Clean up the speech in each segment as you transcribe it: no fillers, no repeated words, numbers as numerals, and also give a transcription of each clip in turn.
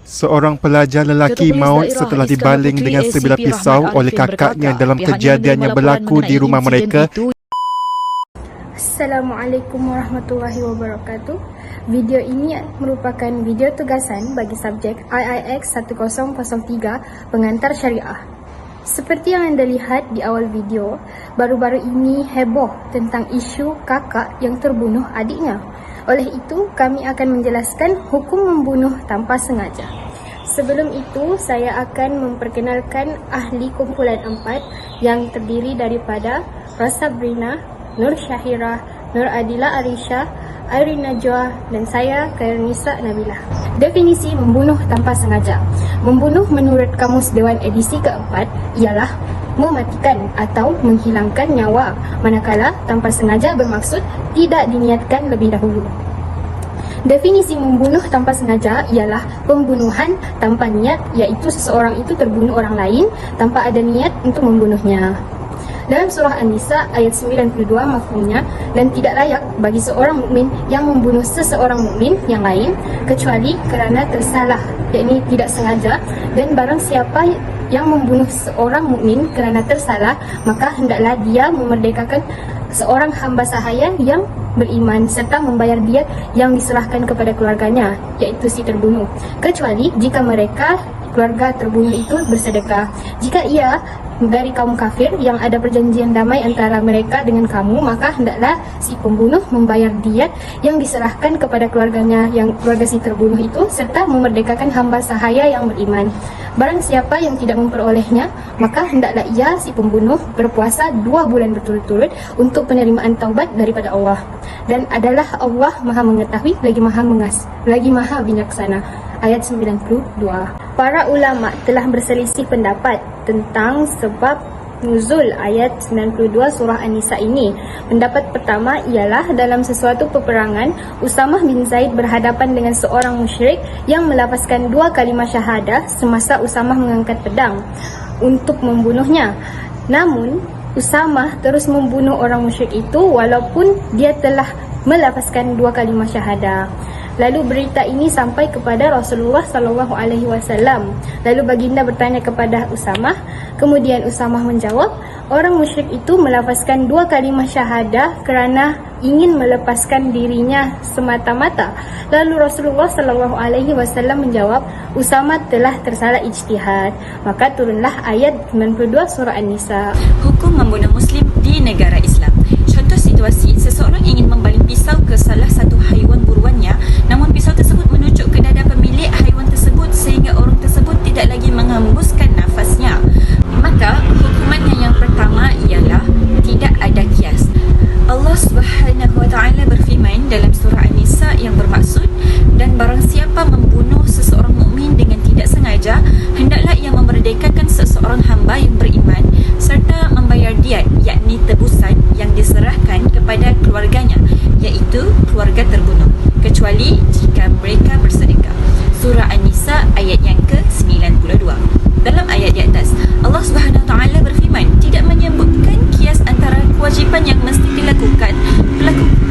Seorang pelajar lelaki maut setelah dibaling dengan sebilah pisau oleh kakaknya dalam kejadian yang berlaku di rumah mereka. Assalamualaikum warahmatullahi wabarakatuh. Video ini merupakan video tugasan bagi subjek IIX 1003 Pengantar Syariah. Seperti yang anda lihat di awal video, baru-baru ini heboh tentang isu kakak yang terbunuh adiknya. Oleh itu, kami akan menjelaskan hukum membunuh tanpa sengaja. Sebelum itu, saya akan memperkenalkan ahli kumpulan 4 yang terdiri daripada Rosabrina, Nur Syahira, Nur Adila Arisha, Irene Najwa, dan saya, Khairunisa Nabilah. Definisi membunuh tanpa sengaja. Membunuh menurut Kamus Dewan edisi keempat ialah mematikan atau menghilangkan nyawa, manakala tanpa sengaja bermaksud tidak diniatkan lebih dahulu. Definisi membunuh tanpa sengaja ialah pembunuhan tanpa niat, iaitu seseorang itu terbunuh orang lain tanpa ada niat untuk membunuhnya. Dalam surah An-Nisa ayat 92 mafhumnya, dan tidak layak bagi seorang mukmin yang membunuh seseorang mukmin yang lain kecuali kerana tersalah, yakni tidak sengaja, dan barang siapa yang membunuh seorang mukmin kerana tersalah, maka hendaklah dia memerdekakan seorang hamba sahaya yang beriman serta membayar diat yang diserahkan kepada keluarganya, iaitu si terbunuh, kecuali jika mereka keluarga terbunuh itu bersedekah. Jika ia dari kaum kafir yang ada perjanjian damai antara mereka dengan kamu, maka hendaklah si pembunuh membayar diat yang diserahkan kepada keluarganya, yang keluarga si terbunuh itu, serta memerdekakan hamba sahaya yang beriman. Barang siapa yang tidak memperolehnya, maka hendaklah ia si pembunuh berpuasa 2 bulan berturut-turut untuk penerimaan taubat daripada Allah. Dan adalah Allah Maha mengetahui lagi Maha bijaksana. Ayat 92. Para ulama telah berselisih pendapat tentang sebab nuzul ayat 92 surah An-Nisa ini. Pendapat pertama ialah dalam sesuatu peperangan, Usamah bin Zaid berhadapan dengan seorang musyrik yang melafazkan 2 kalimah syahadah semasa Usamah mengangkat pedang untuk membunuhnya. Namun, Usamah terus membunuh orang musyrik itu walaupun dia telah melafazkan 2 kalimah syahadah. Lalu berita ini sampai kepada Rasulullah SAW. Lalu baginda bertanya kepada Usamah. Kemudian Usamah menjawab, orang musyrik itu melafazkan 2 kalimah syahadah kerana ingin melepaskan dirinya semata-mata. Lalu Rasulullah SAW menjawab, Usamah telah tersalah ijtihad. Maka turunlah ayat 92 surah An-Nisa. Hukum membunuh Muslim di negara Islam. Contoh situasi, seseorang ingin membaling pisau ke salah satu haiwan buruannya, namun pisau tersebut menunjuk ke dada pemilik haiwan tersebut sehingga orang tersebut tidak lagi menghembuskan nafasnya. Maka hukumannya yang pertama ialah tidak ada kias. Allah Subhanahu wa taala berfirman dalam surah An-Nisa yang bermaksud, dan barang siapa membunuh seseorang mukmin dengan tidak sengaja, hendaklah ia memerdekakan seseorang hamba yang beriman serta membayar diat, yakni tebusan yang diserahkan kepada keluarganya, iaitu keluarga terbunuh, kecuali jika mereka bersedekah. Surah An-Nisa ayat yang ke-92. Dalam ayat di atas, Allah Subhanahu wa taala berfirman, tidak menyebutkan kias antara kewajipan yang mesti dilakukan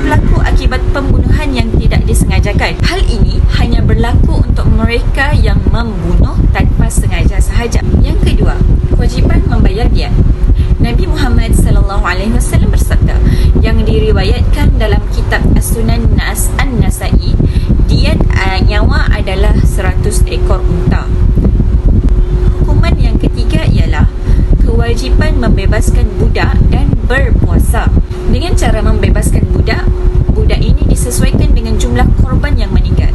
pelaku akibat pembunuhan yang tidak disengajakan. Hal ini hanya berlaku untuk mereka yang membunuh tanpa sengaja sahaja. Yang kedua, kewajipan membayar diat. Nabi Muhammad SAW bersabda, yang diriwayatkan dalam kitab As-Sunan An-Nasai, diat nyawa adalah 100 ekor unta. Hukuman yang ketiga ialah kewajipan membebaskan budak dan berpuasa. Dengan cara membebaskan budak ini disesuaikan dengan jumlah korban yang meninggal.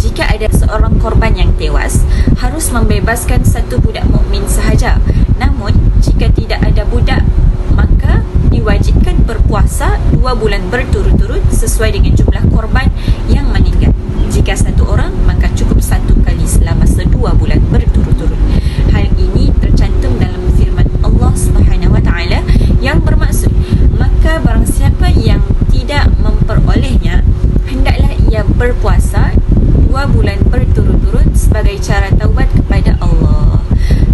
Jika ada seorang korban yang tewas, harus membebaskan 1 budak mukmin sahaja. Namun, jika tidak ada budak, maka diwajibkan berpuasa 2 bulan berturut-turut sesuai dengan jumlah korban yang meninggal. Jika 1 orang, maka cukup 1 kali selama 2 bulan berturut-turut. Hal ini tercantum dalam firman Allah Subhanahu wa taala yang bermaksud, maka barang siapa yang tidak memperolehnya, hendaklah ia berpuasa 2 bulan berturut-turut sebagai cara taubat kepada Allah.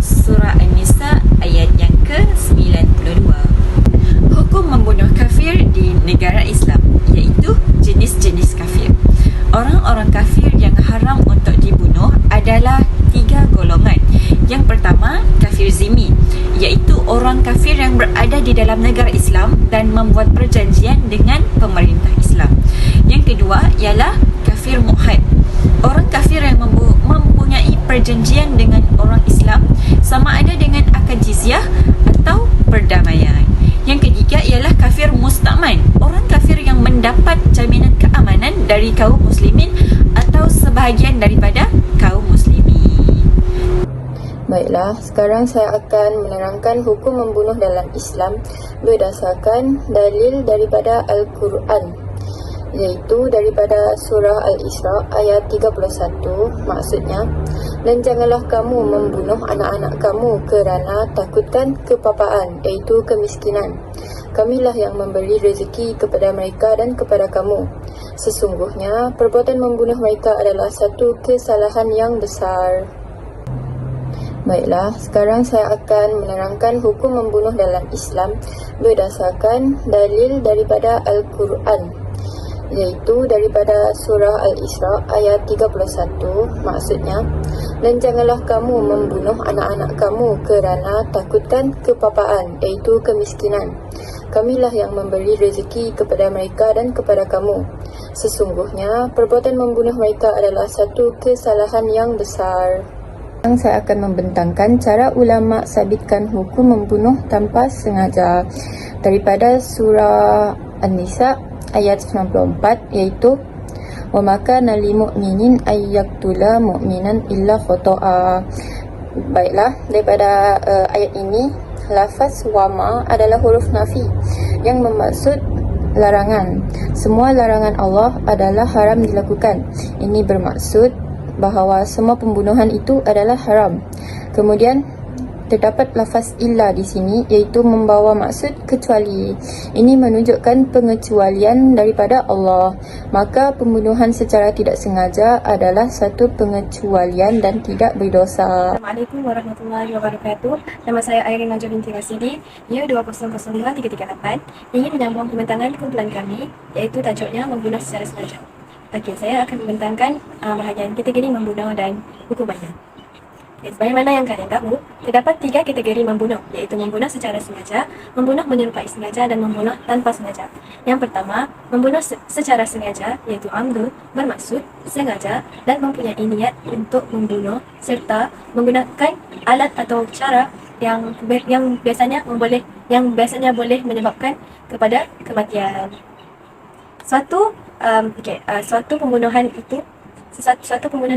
Surah An-Nisa ayat yang ke-92. Hukum membunuh kafir di negara Islam, iaitu jenis-jenis kafir. Orang-orang kafir yang haram untuk dibunuh ada adalah 3 golongan. Yang pertama, kafir zimmi, iaitu orang kafir yang berada di dalam negara Islam dan membuat perjanjian dengan pemerintah Islam. Yang kedua ialah kafir muhad, orang kafir yang mempunyai perjanjian dengan orang Islam sama ada dengan akad jizyah atau perdamaian. Yang ketiga ialah kafir musta'man, orang kafir yang mendapat jaminan keamanan dari kaum muslimin atau sebahagian daripada kaum muslimin. Baiklah, sekarang saya akan menerangkan hukum membunuh dalam Islam berdasarkan dalil daripada Al-Quran, iaitu daripada surah Al-Isra ayat 31, maksudnya, dan janganlah kamu membunuh anak-anak kamu kerana takutkan kepapaan, iaitu kemiskinan. Kamilah yang memberi rezeki kepada mereka dan kepada kamu. Sesungguhnya, perbuatan membunuh mereka adalah satu kesalahan yang besar. Baiklah, sekarang saya akan menerangkan hukum membunuh dalam Islam berdasarkan dalil daripada Al-Quran, iaitu daripada surah Al-Isra ayat 31, maksudnya, dan janganlah kamu membunuh anak-anak kamu kerana takutkan kepapaan, iaitu kemiskinan. Kamilah yang memberi rezeki kepada mereka dan kepada kamu. Sesungguhnya, perbuatan membunuh mereka adalah satu kesalahan yang besar. Sekarang saya akan membentangkan cara ulama sabitkan hukum membunuh tanpa sengaja daripada surah An-Nisa ayat 94, iaitu wa ma kana lil mu'minin ay yaqtula mu'minan illa khata'a. Baiklah, daripada ayat ini, lafaz wama adalah huruf nafi yang bermaksud larangan. Semua larangan Allah adalah haram dilakukan. Ini bermaksud bahawa semua pembunuhan itu adalah haram. Kemudian terdapat lafaz illa di sini, iaitu membawa maksud kecuali. Ini menunjukkan pengecualian daripada Allah. Maka pembunuhan secara tidak sengaja adalah satu pengecualian dan tidak berdosa. Assalamualaikum warahmatullahi wabarakatuh. Nama saya Airin Najwa binti Rasidi, U2005338. Ingin menyambung pembentangan kumpulan kami, iaitu tajuknya membunuh secara sengaja. Okey, saya akan membentangkan bahagian kategori membunuh dan hukumannya. Okay, sebagaimana yang kalian tahu, terdapat 3 kategori membunuh, iaitu membunuh secara sengaja, membunuh menyerupai sengaja, dan membunuh tanpa sengaja. Yang pertama, membunuh secara sengaja, iaitu amdu, bermaksud, sengaja, dan mempunyai niat untuk membunuh, serta menggunakan alat atau cara yang biasanya boleh menyebabkan kepada kematian. Suatu pembunuhan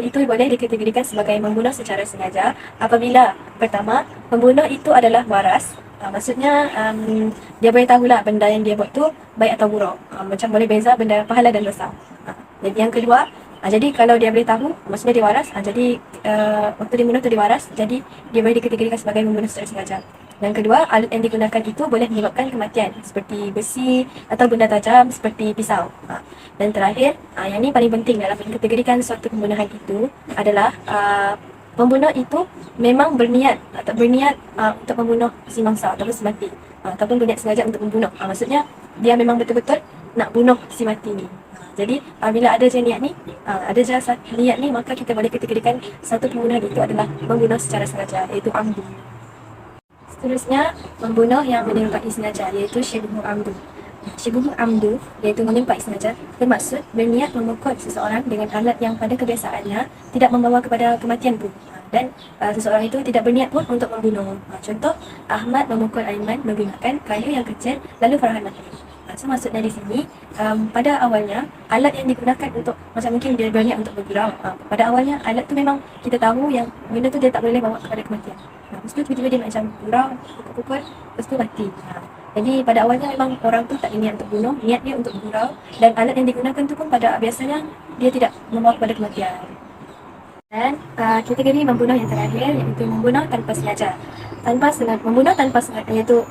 itu boleh dikategorikan sebagai membunuh secara sengaja apabila pertama, pembunuh itu adalah waras. Maksudnya dia boleh tahulah benda yang dia buat tu baik atau buruk. Macam boleh beza benda pahala dan dosa. Jadi yang kedua, jadi kalau dia boleh tahu, maksudnya dia waras, jadi waktu dia membunuh tu dia waras, jadi dia boleh dikategorikan sebagai membunuh secara sengaja. Yang kedua, alat yang digunakan itu boleh menyebabkan kematian, seperti besi atau benda tajam seperti pisau. Dan terakhir, yang ini paling penting dalam mengkategorikan suatu pembunuhan itu adalah pembunuh itu memang berniat untuk membunuh si mangsa ataupun si mati, ataupun berniat sengaja untuk membunuh. Maksudnya dia memang betul-betul nak bunuh si mati ni. Jadi bila ada je niat ni, maka kita boleh kategorikan satu pembunuhan itu adalah membunuh secara sengaja, iaitu amdu. Seterusnya, membunuh yang menyerupai sengaja, iaitu syibhu amdu. Syibhu amdu, iaitu menyerupai sengaja, bermaksud berniat memukul seseorang dengan alat yang pada kebiasaannya tidak membawa kepada kematian pun, dan seseorang itu tidak berniat pun untuk membunuh. Contoh, Ahmad memukul Aiman menggunakan kayu yang kecil lalu Farhan mati. So maksudnya di sini, pada awalnya alat yang digunakan untuk, macam mungkin dia berniat untuk bergurau, pada awalnya alat tu memang kita tahu yang benda tu dia tak boleh bawa kepada kematian. Lepas tu tiba-tiba dia macam gurau, pukul-pukul, lepas tu mati. Jadi pada awalnya memang orang tu tak ada niat untuk bunuh, niat dia untuk bergurau, dan alat yang digunakan tu pun pada biasanya dia tidak membawa kepada kematian. Dan kategori membunuh yang terakhir, iaitu membunuh tanpa sengaja. Membunuh tanpa sengaja, iaitu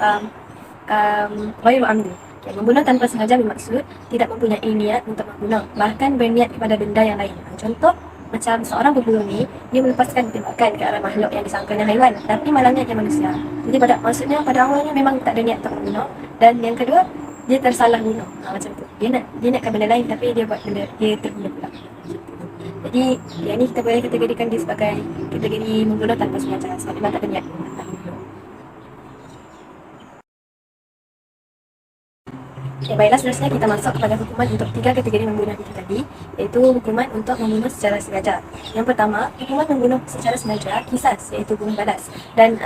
ghairu amdu. Membunuh tanpa sengaja bermaksud tidak mempunyai niat untuk membunuh, bahkan berniat kepada benda yang lain. Contoh, macam seorang berburu ni, dia melepaskan tembakan ke arah makhluk yang disangkanya haiwan, tapi malah niatnya manusia. Jadi maksudnya pada awalnya memang tak ada niat untuk membunuh, dan yang kedua, dia tersalah bunuh. Macam tu. Dia nakkan benda lain, tapi dia buat benda, dia terbunuh pula. Jadi yang ni kita boleh kategorikan dia sebagai kategori membunuh tanpa sengaja sebab memang tak ada niat. Okay, baiklah, seterusnya kita masuk kepada hukuman untuk 3 kategori membunuh itu tadi, iaitu hukuman untuk membunuh secara sengaja. Yang pertama, hukuman membunuh secara sengaja, kisas, iaitu bunuh balas. Dan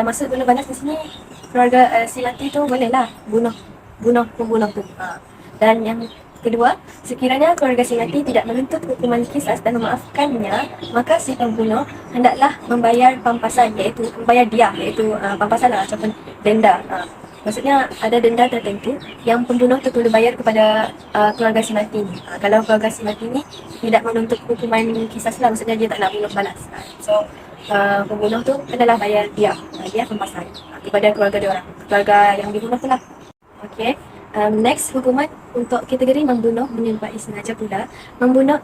maksud bunuh balas di sini, keluarga si mati tu bolehlah bunuh pembunuh tu. Dan yang kedua, sekiranya keluarga si mati tidak menuntut hukuman kisas dan memaafkannya, maka si pembunuh hendaklah membayar pampasan, iaitu membayar diah, iaitu pampasan lah, ataupun denda. Maksudnya ada denda tertentu yang pembunuh tu perlu bayar kepada keluarga si mati ni. Kalau keluarga si mati ni tidak menuntut hukuman kisas lah, maksudnya dia tak nak bunuh balas. So pembunuh tu adalah bayar dia pampasan kepada keluarga dia orang, keluarga yang dibunuh tu lah. Okay. Next, hukuman untuk kategori membunuh menyerupai sengaja pula. Pembunuh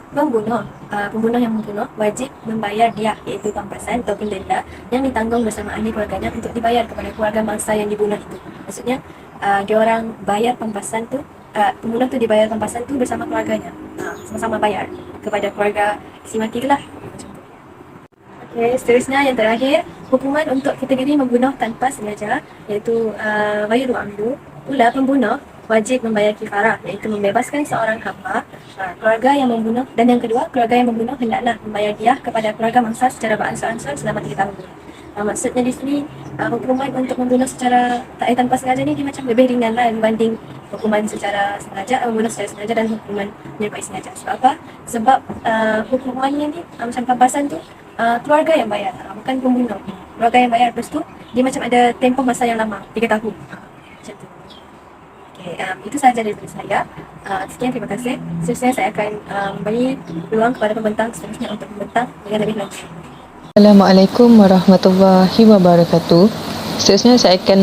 yang membunuh wajib membayar diah, iaitu pampasan ataupun denda yang ditanggung bersama ahli keluarganya untuk dibayar kepada keluarga mangsa yang dibunuh itu. Maksudnya dia orang bayar pampasan tu, pembunuh tu dibayar pampasan tu bersama keluarganya, sama-sama bayar kepada keluarga si mati tu lah. Okay, seterusnya yang terakhir, hukuman untuk kategori membunuh tanpa sengaja, iaitu ghairu amdu. Pula pembunuh wajib membayar kifarah, iaitu membebaskan seorang hamba, keluarga yang membunuh. Dan yang kedua, keluarga yang membunuh hendaklah membayar diah kepada keluarga mangsa secara beransur-ansur selama 3 tahun. Maksudnya di sini hukuman untuk membunuh secara tanpa sengaja ni dia macam lebih ringan lah dibanding hukuman secara sengaja, membunuh secara sengaja dan hukuman menyerupai sengaja. Sebab apa? Sebab hukumannya ni macam pampasan tu keluarga yang bayar, bukan pembunuh. Keluarga yang bayar, lepas tu dia macam ada tempoh masa yang lama, 3 tahun. Macam tu. Itu sahaja daripada saya. Sekian, terima kasih. Seterusnya saya akan beri peluang kepada pembentang seterusnya untuk membentang dengan lebih lanjut. Assalamualaikum warahmatullahi wabarakatuh. Seterusnya saya akan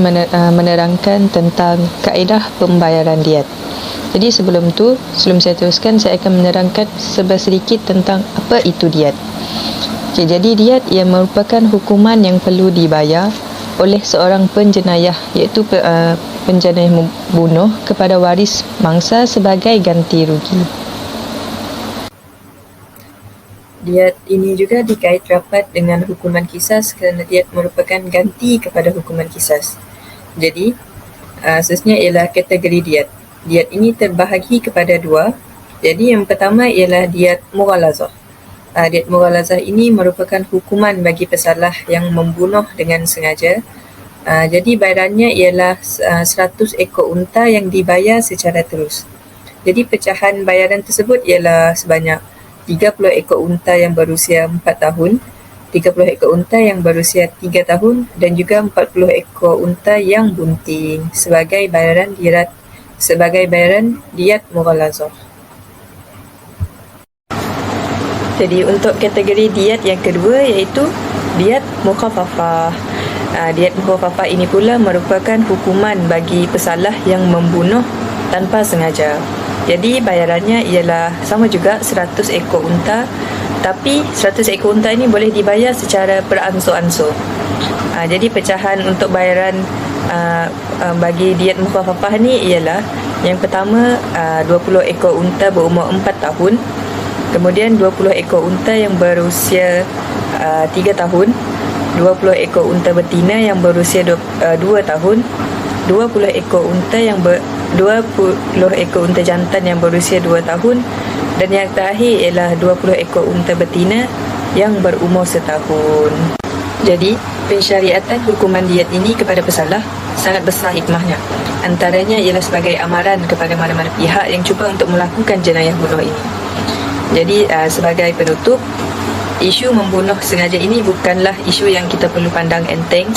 menerangkan tentang kaedah pembayaran diat. Jadi sebelum saya teruskan, saya akan menerangkan sedikit tentang apa itu diat. Okay, jadi diat ia merupakan hukuman yang perlu dibayar oleh seorang penjenayah, iaitu penjenayah membunuh kepada waris mangsa sebagai ganti rugi. Diat ini juga dikait rapat dengan hukuman kisas kerana diat merupakan ganti kepada hukuman kisas. Jadi, seterusnya ialah kategori diat. Diat ini terbahagi kepada 2. Jadi, yang pertama ialah diat mughalazah. Diat mughalazah ini merupakan hukuman bagi pesalah yang membunuh dengan sengaja. Jadi bayarannya ialah 100 ekor unta yang dibayar secara terus. Jadi pecahan bayaran tersebut ialah sebanyak 30 ekor unta yang berusia 4 tahun, 30 ekor unta yang berusia 3 tahun dan juga 40 ekor unta yang bunting sebagai bayaran diat mughalazah. Jadi untuk kategori diat yang kedua iaitu diat mukhaffafah. Diat mukhaffafah ini pula merupakan hukuman bagi pesalah yang membunuh tanpa sengaja. Jadi bayarannya ialah sama juga 100 ekor unta, tapi 100 ekor unta ini boleh dibayar secara beransur-ansur. Jadi pecahan untuk bayaran bagi diat mukhaffafah ni ialah yang pertama 20 ekor unta berumur 4 tahun, kemudian 20 ekor unta yang berusia 3 tahun, 20 ekor unta betina yang berusia 2 tahun, 20 ekor unta 20 ekor unta jantan yang berusia 2 tahun dan yang terakhir ialah 20 ekor unta betina yang berumur 1 tahun. Jadi, pensyariatan hukuman diat ini kepada pesalah sangat besar hikmahnya. Antaranya ialah sebagai amaran kepada mana-mana pihak yang cuba untuk melakukan jenayah bunuh ini. Jadi sebagai penutup, isu membunuh sengaja ini bukanlah isu yang kita perlu pandang enteng,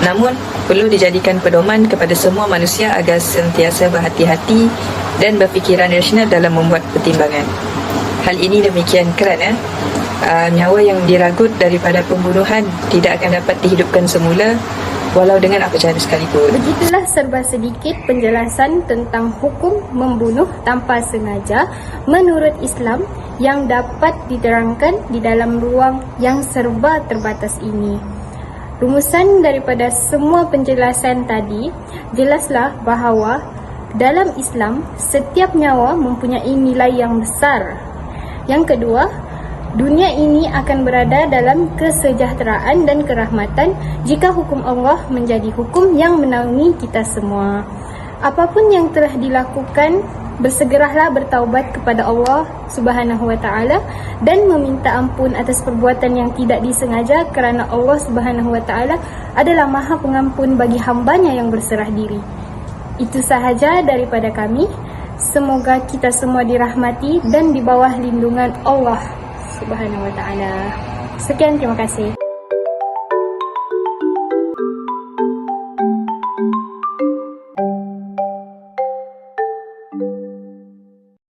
namun perlu dijadikan pedoman kepada semua manusia agar sentiasa berhati-hati dan berfikiran rasional dalam membuat pertimbangan. Hal ini demikian kerana nyawa yang diragut daripada pembunuhan tidak akan dapat dihidupkan semula walau dengan apa cara sekalipun. Begitulah serba sedikit penjelasan tentang hukum membunuh tanpa sengaja menurut Islam yang dapat diterangkan di dalam ruang yang serba terbatas ini. Rumusan daripada semua penjelasan tadi, jelaslah bahawa dalam Islam setiap nyawa mempunyai nilai yang besar Yang kedua, dunia ini akan berada dalam kesejahteraan dan kerahmatan jika hukum Allah menjadi hukum yang menaungi kita semua. Apapun yang telah dilakukan, bersegeralah bertaubat kepada Allah Subhanahu wa taala dan meminta ampun atas perbuatan yang tidak disengaja, kerana Allah Subhanahu wa taala adalah Maha Pengampun bagi hambanya yang berserah diri. Itu sahaja daripada kami. Semoga kita semua dirahmati dan di bawah lindungan Allah Subhanahu wa taala. Sekian, terima kasih.